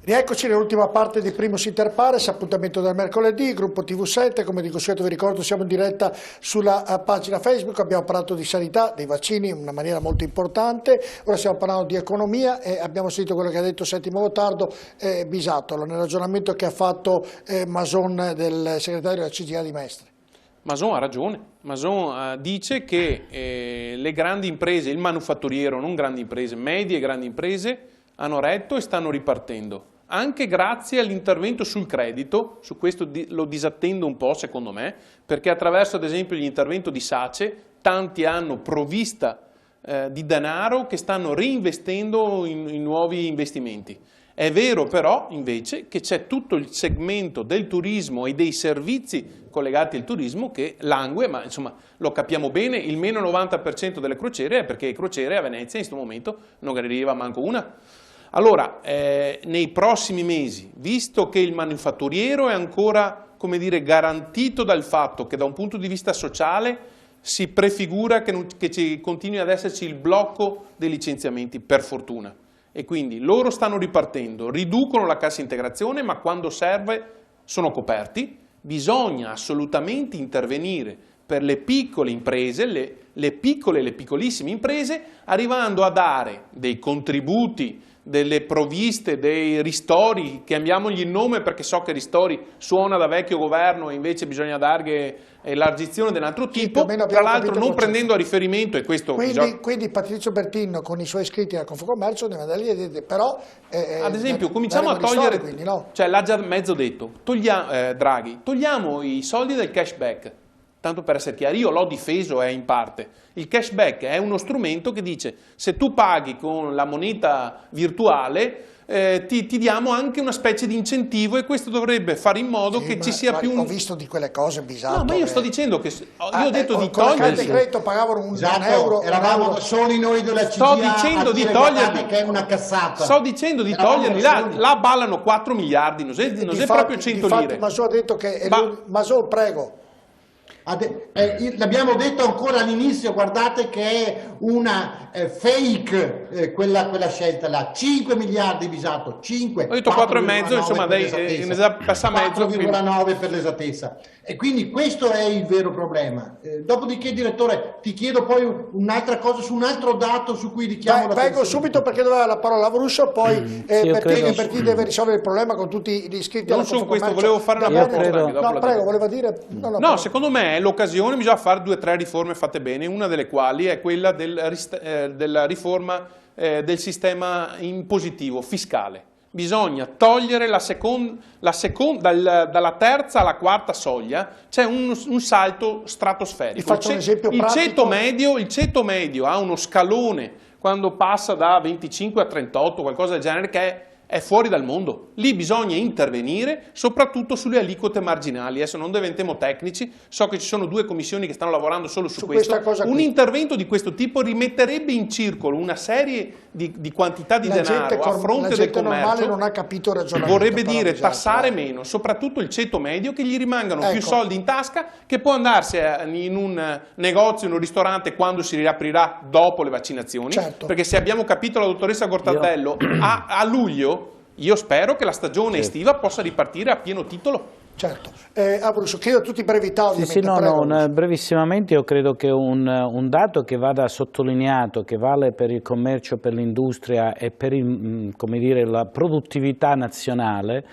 Rieccoci nell'ultima parte di Primus Inter Pares, appuntamento del mercoledì, gruppo TV7, come di consueto vi ricordo siamo in diretta sulla pagina Facebook, abbiamo parlato di sanità, dei vaccini in una maniera molto importante, ora stiamo parlando di economia e abbiamo sentito quello che ha detto Settimo Gottardo Bisatolo, nel ragionamento che ha fatto Mason del segretario della CGIA di Mestre. Mason ha ragione, Mason dice che le grandi imprese, il manufatturiero, non grandi imprese, medie e grandi imprese, hanno retto e stanno ripartendo. Anche grazie all'intervento sul credito, su questo lo disattendo un po' secondo me, perché attraverso ad esempio l'intervento di SACE tanti hanno provvista di denaro che stanno reinvestendo in nuovi investimenti. È vero però invece che c'è tutto il segmento del turismo e dei servizi collegati al turismo che langue, ma insomma lo capiamo bene, il meno 90% delle crociere è perché le crociere a Venezia in questo momento non ne arriva manco una. Allora, nei prossimi mesi, visto che il manifatturiero è ancora, come dire, garantito dal fatto che da un punto di vista sociale si prefigura che ci continui ad esserci il blocco dei licenziamenti, per fortuna. E quindi loro stanno ripartendo, riducono la cassa integrazione, ma quando serve sono coperti. Bisogna assolutamente intervenire per le piccole imprese, le piccole e le piccolissime imprese, arrivando a dare dei contributi, delle provviste, dei ristori, chiamiamogli il nome perché so che ristori suona da vecchio governo e invece bisogna dargli elargizione di un altro tipo, tra l'altro non prendendo a riferimento, e questo quindi Patrizio Bertino con i suoi iscritti alla Confcommercio deve andare lì e dire, però ad esempio cominciamo a togliere, quindi, no? Cioè l'ha già mezzo detto, Draghi, togliamo i soldi del cashback. Tanto per essere chiari, io l'ho difeso in parte. Il cashback è uno strumento che dice se tu paghi con la moneta virtuale ti diamo anche una specie di incentivo e questo dovrebbe fare in modo che ci sia più un... Ho visto di quelle cose bizzarre. No, ma io sto dicendo che... io ho detto di togliere... Con il credito pagavano un euro. Eravamo soli noi della CGIA. Sto dicendo di toglierli. Che è una cazzata. Sto dicendo di toglierli. Là ballano 4 miliardi, non è proprio 100 lire. Mason ha detto che... Mason, prego. L'abbiamo detto ancora all'inizio, guardate che è una fake quella scelta là, 5 miliardi Bisato, 5. Ho detto 4,5, insomma, passa mezzo. 4,9 per l'esattezza. E quindi questo è il vero problema. Dopodiché, direttore, ti chiedo poi un'altra cosa su un altro dato su cui richiamo l'attenzione. Vengo subito perché doveva la parola Avruso, poi per chi deve risolvere il problema con tutti gli iscritti alla Confcommercio. Non su questo, volevo fare una proposta. No, prego, voleva dire... No, secondo me è l'occasione, bisogna fare 2 o 3 riforme fatte bene, una delle quali è quella della riforma del sistema impositivo fiscale. Bisogna togliere dalla terza alla quarta soglia, c'è un salto stratosferico. Vi faccio un esempio pratico. Il ceto medio ha uno scalone quando passa da 25 a 38, qualcosa del genere, che è fuori dal mondo. Lì bisogna intervenire soprattutto sulle aliquote marginali. Adesso non diventiamo tecnici, so che ci sono 2 commissioni che stanno lavorando solo su questo. Un intervento di questo tipo rimetterebbe in circolo una serie di quantità di denaro a fronte del commercio. Non ha capito il ragionamento. Vorrebbe dire tassare meno, soprattutto il ceto medio, che gli rimangano più soldi in tasca, che può andarsi in un negozio, in un ristorante quando si riaprirà dopo le vaccinazioni. Certo. Perché se abbiamo capito la dottoressa Gortardello, a luglio io spero che la stagione estiva possa ripartire a pieno titolo. Certo. Avruscio, chiedo a tutti brevità ovviamente. Brevissimamente io credo che un dato che vada sottolineato, che vale per il commercio, per l'industria e per la produttività nazionale,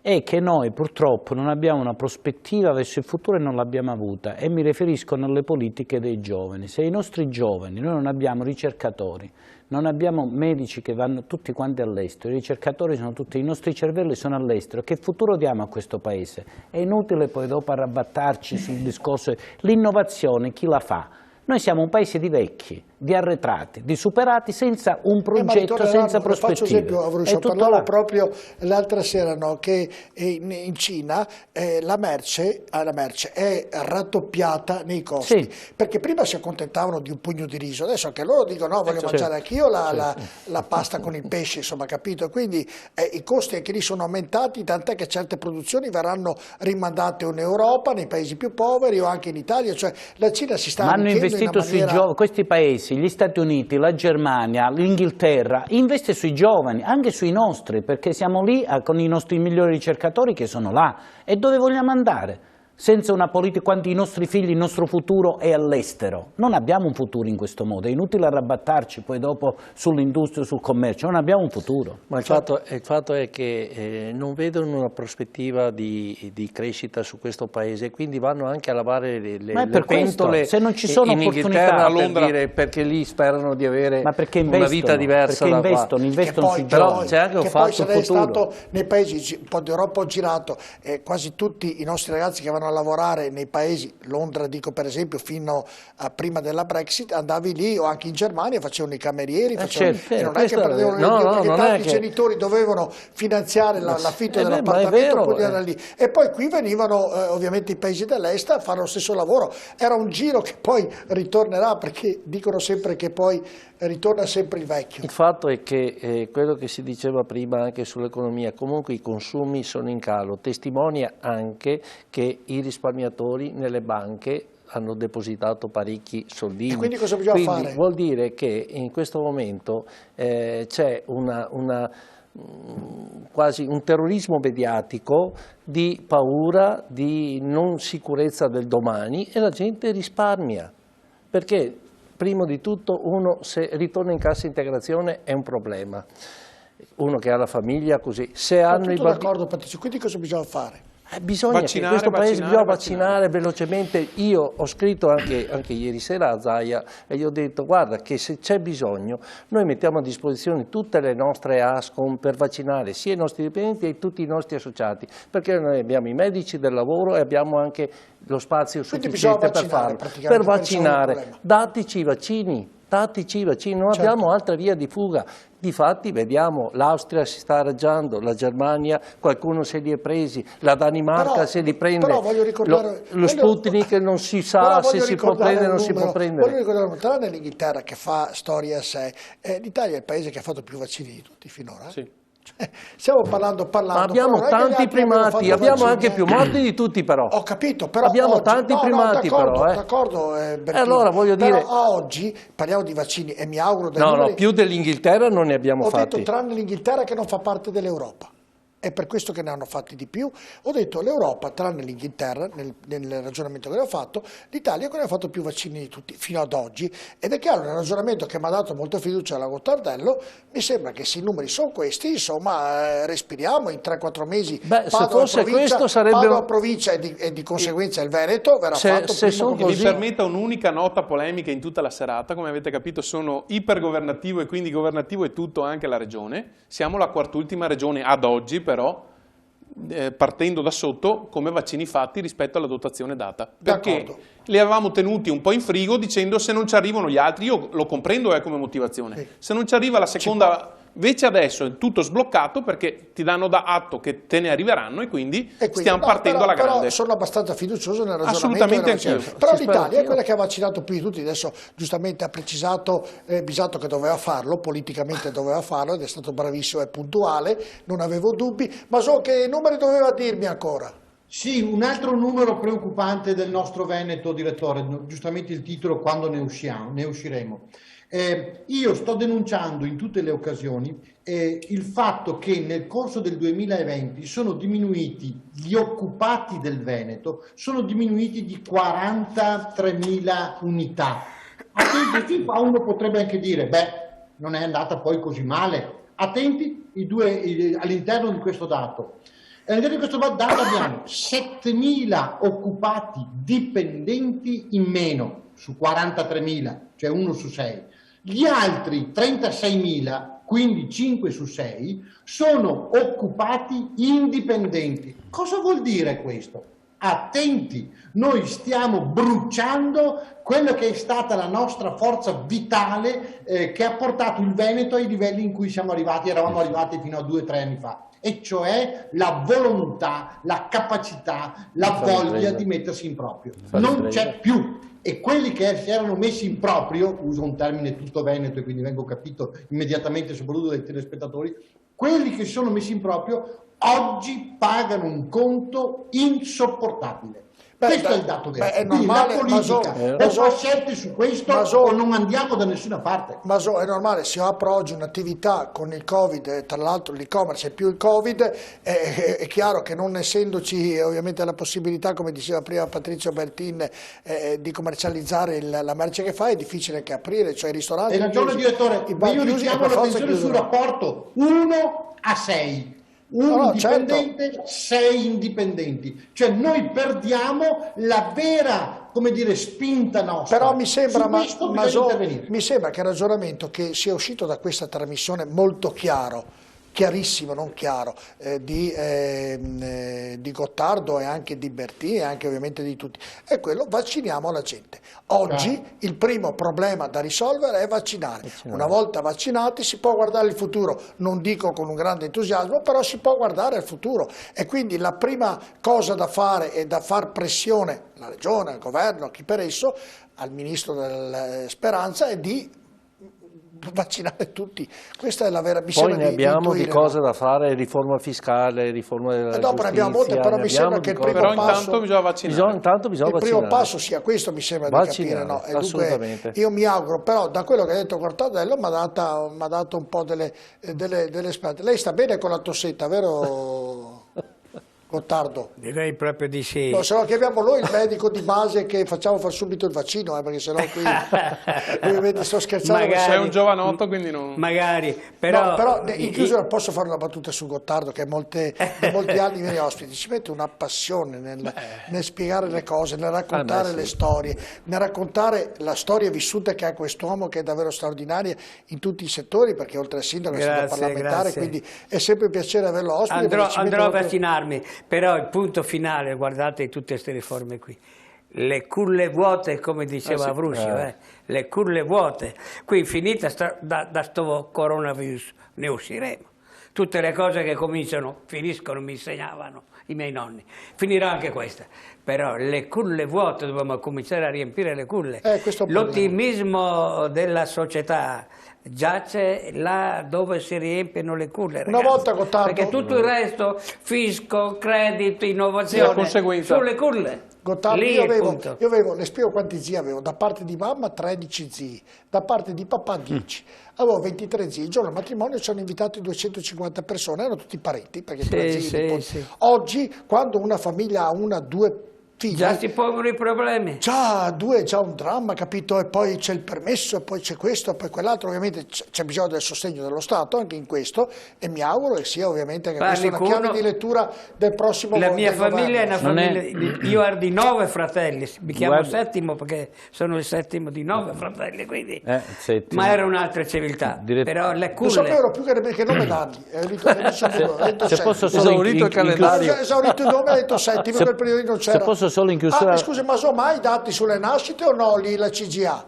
è che noi purtroppo non abbiamo una prospettiva verso il futuro e non l'abbiamo avuta, e mi riferisco alle politiche dei giovani. Se i nostri giovani, noi non abbiamo ricercatori, non abbiamo medici che vanno tutti quanti all'estero, i ricercatori sono tutti, i nostri cervelli sono all'estero, che futuro diamo a questo Paese? È inutile poi dopo arrabattarci sul discorso, l'innovazione chi la fa? Noi siamo un paese di vecchi, di arretrati, di superati, senza un progetto, senza prospettive. Faccio esempio, Avruscio, parlavo proprio l'altra sera che in Cina la merce è raddoppiata nei costi, perché prima si accontentavano di un pugno di riso, adesso anche loro dicono no, voglio mangiare anch'io la pasta con il pesce, insomma, capito? Quindi i costi anche lì sono aumentati, tant'è che certe produzioni verranno rimandate in Europa, nei paesi più poveri o anche in Italia, cioè la Cina si sta arricchendo in una maniera... Questi paesi paesi, gli Stati Uniti, la Germania, l'Inghilterra, investe sui giovani, anche sui nostri, perché siamo lì con i nostri migliori ricercatori che sono là. E dove vogliamo andare? Senza una politica, quando i nostri figli, il nostro futuro è all'estero. Non abbiamo un futuro in questo modo, è inutile arrabattarci poi dopo sull'industria, sul commercio, non abbiamo un futuro. Ma il fatto è che non vedono una prospettiva di crescita su questo paese, quindi vanno anche a lavare le pentole se non ci sono in Inghilterra a Londra, perché lì sperano di avere una vita diversa da qua. Investono sui però c'è anche un fatto futuro. Stato nei paesi, un po' d'Europa ho girato, quasi tutti i nostri ragazzi che vanno a lavorare nei paesi, Londra dico per esempio, fino a prima della Brexit, andavi lì o anche in Germania, facevano i camerieri, certo, non è che prendevano perché tanti genitori dovevano finanziare l'affitto dell'appartamento, lì. E poi qui venivano ovviamente i paesi dell'est a fare lo stesso lavoro, era un giro che poi ritornerà, perché dicono sempre che poi ritorna sempre il vecchio. Il fatto è che quello che si diceva prima anche sull'economia, comunque i consumi sono in calo, testimonia anche che i risparmiatori nelle banche hanno depositato parecchi soldini. E quindi cosa bisogna fare? Vuol dire che in questo momento c'è quasi un terrorismo mediatico di paura, di non sicurezza del domani, e la gente risparmia, perché prima di tutto uno, se ritorna in cassa integrazione è un problema, uno che ha la famiglia così. Se hanno i bambini... d'accordo Patrizio, quindi cosa bisogna fare? Bisogna vaccinare, in questo paese bisogna vaccinare velocemente. Io ho scritto anche ieri sera a Zaia e gli ho detto: guarda che se c'è bisogno noi mettiamo a disposizione tutte le nostre ASCOM per vaccinare sia i nostri dipendenti e tutti i nostri associati, perché noi abbiamo i medici del lavoro e abbiamo anche lo spazio sufficiente per farlo. Per vaccinare, dateci i vaccini. Non abbiamo altra via di fuga. Difatti vediamo l'Austria si sta arrangiando, la Germania qualcuno se li è presi, la Danimarca se li prende, lo Sputnik non si sa se si può prendere o non si può prendere. Voglio ricordare, tranne l'Inghilterra che fa storia a sé, l'Italia è il paese che ha fatto più vaccini di tutti finora. Sì. Stiamo parlando. Ma abbiamo tanti primati, abbiamo anche più morti di tutti però. Ho capito, però abbiamo oggi, tanti primati però. D'accordo, allora voglio dire, a oggi parliamo di vaccini e mi auguro no, più dell'Inghilterra non ne abbiamo fatti. Ho detto tranne l'Inghilterra che non fa parte dell'Europa. È per questo che ne hanno fatti di più. Ho detto l'Europa, tranne l'Inghilterra, nel ragionamento che ne ho fatto, l'Italia che ne ha fatto più vaccini di tutti fino ad oggi. Ed è chiaro, nel ragionamento che mi ha dato molta fiducia la Gottardello, mi sembra che se i numeri sono questi, insomma, respiriamo in 3-4 mesi. Se fosse questo sarebbe... Padova provincia e di conseguenza il Veneto verrà fatto prima. Mi permetta un'unica nota polemica in tutta la serata, come avete capito sono ipergovernativo e quindi governativo è tutto, anche la regione. Siamo la quart'ultima regione ad oggi, però partendo da sotto come vaccini fatti rispetto alla dotazione data, perché li avevamo tenuti un po' in frigo dicendo se non ci arrivano gli altri, io lo comprendo come motivazione, sì. Se non ci arriva la seconda, invece adesso è tutto sbloccato perché ti danno da atto che te ne arriveranno e quindi stiamo partendo alla grande. Però sono abbastanza fiducioso nel ragionamento. Assolutamente anch'io. Però l'Italia è quella che ha vaccinato più di tutti, adesso giustamente ha precisato Bisato che doveva farlo, politicamente doveva farlo ed è stato bravissimo e puntuale, non avevo dubbi, ma so che numeri doveva dirmi ancora. Sì, un altro numero preoccupante del nostro Veneto, direttore, giustamente il titolo quando ne usciremo. Io sto denunciando in tutte le occasioni il fatto che nel corso del 2020 sono diminuiti gli occupati del Veneto, sono diminuiti di 43.000 unità. Attenti, uno potrebbe anche dire, non è andata poi così male. Attenti all'interno di questo dato. All'interno di questo dato abbiamo 7.000 occupati dipendenti in meno su 43.000, cioè 1 su 6. Gli altri 36.000, quindi 5 su 6, sono occupati indipendenti. Cosa vuol dire questo? Attenti, noi stiamo bruciando quella che è stata la nostra forza vitale che ha portato il Veneto ai livelli in cui siamo arrivati, eravamo arrivati fino a 2 o 3 anni fa, e cioè la volontà, la capacità, la voglia di mettersi in proprio. Non c'è più. E quelli che si erano messi in proprio, uso un termine tutto veneto e quindi vengo capito immediatamente soprattutto dai telespettatori, quelli che si sono messi in proprio oggi pagano un conto insopportabile. Questo è il dato vero. È Quindi normale, la politica o fa scelte su questo o non andiamo da nessuna parte. Ma è normale, se io apro oggi un'attività con il Covid, tra l'altro l'e-commerce e più il Covid, è chiaro che non essendoci ovviamente la possibilità, come diceva prima Patrizio Bertin, di commercializzare la merce che fa, è difficile che aprire, cioè i ristoranti. Hai ragione, direttore, ma io richiamo l'attenzione sul rapporto 1 a 6. Un dipendente, certo. 6 indipendenti, cioè noi perdiamo la vera, come dire, spinta nostra. Però mi sembra, mi sembra che il ragionamento che sia uscito da questa trasmissione molto chiarissimo, non chiaro, di Gottardo e anche di Bertini e anche ovviamente di tutti, è quello: vacciniamo la gente. Oggi il primo problema da risolvere è vaccinare. Una volta vaccinati si può guardare il futuro, non dico con un grande entusiasmo, però si può guardare al futuro, e quindi la prima cosa da fare è da far pressione alla Regione, al Governo, a chi per esso, al Ministro della Speranza, è di vaccinare tutti. Questa è la vera missione. Poi ne abbiamo di cose da fare: riforma fiscale, riforma della giustizia. Dopo ne abbiamo molte, però mi sembra che il primo passo, intanto bisogna vaccinare. Il primo passo sia questo, mi sembra di capire, no? E dunque, io mi auguro, però da quello che ha detto Cortadello mi ha dato un po' delle speranze. Lei sta bene con la tossetta, vero Gottardo? Direi proprio di sì. No, se no chiamiamo noi il medico di base, che facciamo fare subito il vaccino, perché sennò qui ovviamente sto scherzando. Magari, sei un giovanotto, quindi non... Magari, però... No, però in chiusura posso fare una battuta su Gottardo, che da molti anni viene ospite, ci mette una passione nel spiegare le cose, nel raccontare le storie, nel raccontare la storia vissuta che ha quest'uomo, che è davvero straordinaria in tutti i settori, perché oltre al sindaco è stato parlamentare, quindi è sempre un piacere averlo ospite. Andrò a vaccinarmi. Però il punto finale, guardate tutte queste riforme qui, le culle vuote, come diceva Avruscio, le culle vuote. Qui finita da sto coronavirus ne usciremo. Tutte le cose che finiscono, mi insegnavano i miei nonni. Finirà anche questa. Però le culle vuote, dobbiamo cominciare a riempire le culle. L'ottimismo della società giace là dove si riempiono le culle, ragazzi. Una volta, Gottardo, perché tutto il resto, fisco, credito, innovazione, sulle culle. Gottardo, io avevo, le spiego quanti zii avevo: da parte di mamma 13 zii, da parte di papà 10. Avevo 23 zii, il giorno del matrimonio ci hanno invitato 250 persone, erano tutti parenti, perché Oggi, quando una famiglia ha 2 figli, già si pongono i problemi. Già 2 è già un dramma, capito? E poi c'è il permesso, e poi c'è questo, e poi quell'altro. Ovviamente c'è bisogno del sostegno dello Stato anche in questo, e mi auguro che sia ovviamente anche questa una chiave di lettura del prossimo governo. La mia famiglia è una famiglia, io ero di 9 fratelli, mi chiamo Settimo perché sono il settimo di 9 fratelli, quindi ma era un'altra civiltà. Però le culle... Non sapevo più che nome dargli, se posso esaurito il calendario, esaurito il nome, ha detto Settimo, in quel periodo non c'era. Solo in chiusura... scusi, ma sono mai dati sulle nascite o no lì la CGA?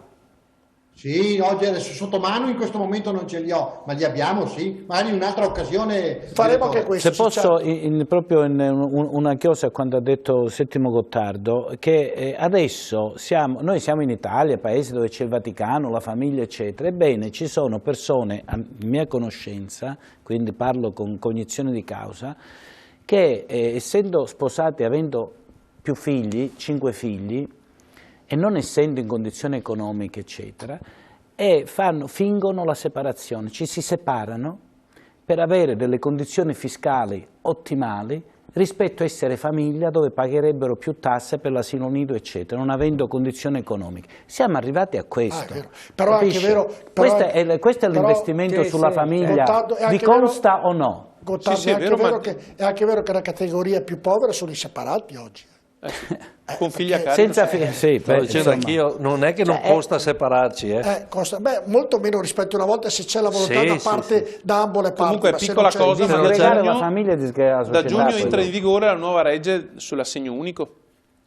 Sì, oggi adesso sotto mano in questo momento non ce li ho, ma li abbiamo, sì, magari in un'altra occasione faremo anche questo. Se posso, proprio una cosa quando ha detto Settimo Gottardo, che adesso noi siamo in Italia, paese dove c'è il Vaticano, la famiglia eccetera, ebbene ci sono persone a mia conoscenza, quindi parlo con cognizione di causa, che essendo sposati e avendo più figli, 5 figli, e non essendo in condizioni economiche, eccetera, e fingono la separazione, ci si separano per avere delle condizioni fiscali ottimali rispetto a essere famiglia dove pagherebbero più tasse per l'asilo nido, eccetera, non avendo condizioni economiche. Siamo arrivati a questo. Però è anche vero, questo è l'investimento sulla famiglia, vi consta o no? Gottardo, è anche vero che la categoria più povera sono i separati oggi. Con figli a carico. Senza figli, dicendo anch'io, non è che non costa separarci. Costa, molto meno rispetto a una volta, se c'è la volontà da parte da ambo le parti. Comunque piccola cosa, da giugno entra in vigore la nuova legge sull'assegno unico,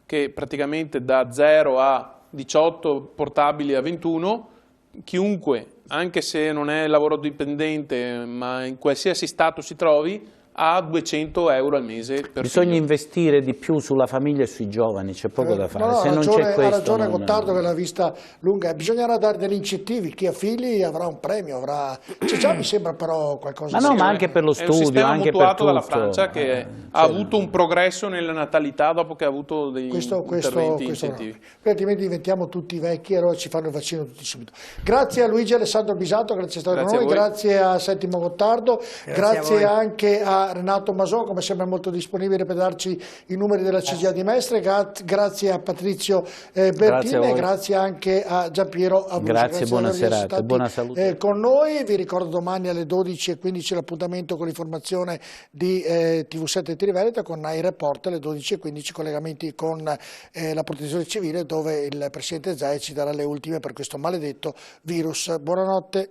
che praticamente da 0 a 18 portabili a 21, chiunque, anche se non è lavoro dipendente, ma in qualsiasi stato si trovi, a 200 euro al mese per Bisogna figlio. investire di più sulla famiglia e sui giovani, c'è poco da fare. No, Se non c'è ha questo, ragione Gottardo che l'ha vista lunga, bisognerà dare degli incentivi, chi ha figli avrà un premio, già mi sembra però qualcosa ma anche per lo studio, è un sistema anche per mutuato dalla tutto. Francia che ha avuto un progresso nella natalità dopo che ha avuto degli interventi incentivi. Altrimenti diventiamo tutti vecchi e allora ci fanno il vaccino tutti subito. Grazie a Luigi Alessandro Bisato che è stato con noi, grazie a Settimo Gottardo, grazie anche a Renato Masò, come sempre molto disponibile per darci i numeri della CGIA di Mestre, grazie a Patrizio Bertini e grazie anche a Giampiero Abruzzo. Grazie, buona serata e buona salute. Con noi, vi ricordo domani alle 12:15 l'appuntamento con l'informazione di TV7 Triveneto con iReport alle 12:15 collegamenti con la protezione civile dove il Presidente Zaia ci darà le ultime per questo maledetto virus. Buonanotte.